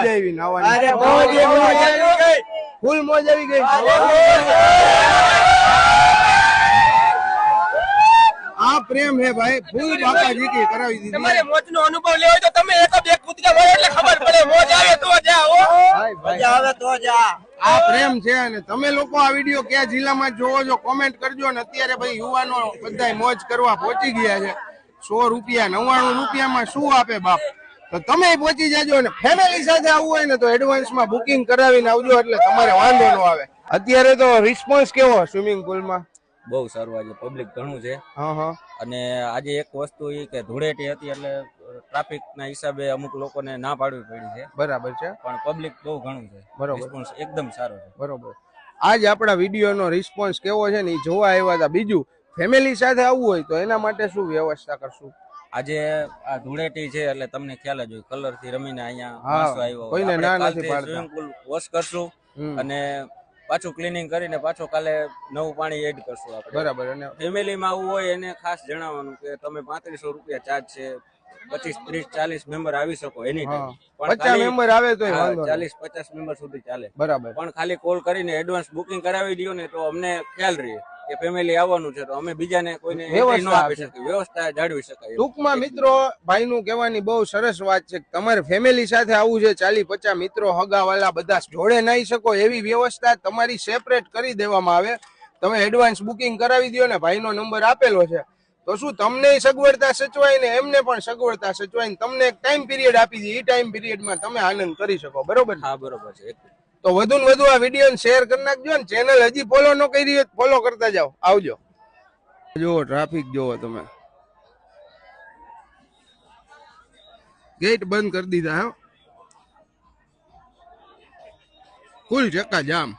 આવી નાવાની? અરે મોજ આવી ગઈ, ફૂલ મોજ આવી ગઈ. આ પ્રેમ હે ભાઈ, ફૂલ બાપાજી કી કરાવી દીધી. તમારે મોજનો અનુભવ લેવો હોય તો તમે એક કૂદકા મારો એટલે ખબર પડે. મોજ આવે તો જાઓ. મજા આવે તો જા. આ પ્રેમ છે. અને તમે લોકો આ વિડીયો કયા જિલ્લામાં જોવો છો કોમેન્ટ કરજો. અને અત્યારે ભાઈ યુવાનો બધા મોજ કરવા પહોંચી ગયા છે. 100 રૂપિયા 99 રૂપિયામાં શું આપે બાપ. તો તમે પહોંચી જાજો. અને ફેમિલી સાથે આવવું હોય ને તો એડવાન્સમાં બુકિંગ કરાવીને આવજો એટલે તમારે વાંધો ન આવે. અત્યારે તો રિસ્પોન્સ કેવો સ્વિમિંગ પુલમાં? બહુ સારું, આજે પબ્લિક ઘણું છે. હા. અને આજે એક વસ્તુ એ કે ધૂળેટી હતી એટલે ટ્રાફિક ના હિસાબે અમુક લોકોને ના પાડવી પડી છે. બરાબર છે. પણ પબ્લિક બહુ ઘણું છે. બરોબર, રિસ્પોન્સ એકદમ સારો છે. બરોબર. આજ આપણા વિડીયોનો રિસ્પોન્સ કેવો છે ને એ જોવા આવ્યા હતા. બીજું ફેમિલી સાથે આવવું હોય તો એના માટે શું વ્યવસ્થા કરશું? આજે આ ધૂળેટી છે એટલે તમને ખ્યાલ જ હોય, કલર થી રમીને અહીંયા હા, માણસો આવ્યો. કોઈને ના નથી પાડતા. સ્વિમિંગ પુલ વોશ કરશું અને પાછું ક્લીનિંગ કરીને પાછો કાલે નવું પાણી એડ કરશું આપણે. બરાબર. અને ફેમિલીમાં આવવું હોય એને ખાસ જણાવવાનું કે તમે 3500 રૂપિયા ચાર્જ છે. 25, 30, 40 મેમ્બર આવી શકો એની ટાઈમ. 50 મેમ્બર આવે તો 40-50 મેમ્બર સુધી ચાલે. બરાબર. પણ ખાલી કોલ કરીને એડવાન્સ બુકિંગ કરાવી દો ને તો અમને ખ્યાલ રહે કે ફેમિલી આવવાનું છે તો અમે બીજાને કોઈને ન આપી શકીએ, વ્યવસ્થા જાળવી શકાય. ટૂંકમાં મિત્રો ભાઈનું કહેવાની બહુ સરસ વાત છે. તમારે ફેમિલી સાથે આવવું છે, 40-50 મિત્રો હગાવાલા બધા જોડે નાઈ શકો એવી વ્યવસ્થા તમારી સેપરેટ કરી દેવામાં આવે. તમે એડવાન્સ બુકિંગ કરાવી દો ને ભાઈનો નંબર આપેલો છે તો શું તમને સગવડતા સચવાય ને એમને પણ સગવડતા સચવાય. તમને એક ટાઈમ પીરિયડ આપી દે, એ ટાઈમ પીરિયડમાં તમે આનંદ કરી શકો. બરોબર? હા, બરોબર છે. તો વધુ ને વધુ આ વિડીયો શેર કરી નાખજો ને ચેનલ હજી ફોલો ન કરી હોય ફોલો કરતા જાઓ. આવજો. જુઓ ટ્રાફિક જુઓ તમે, ગેટ બંધ કરી દીધા. ફૂલ ચક્કા જામ.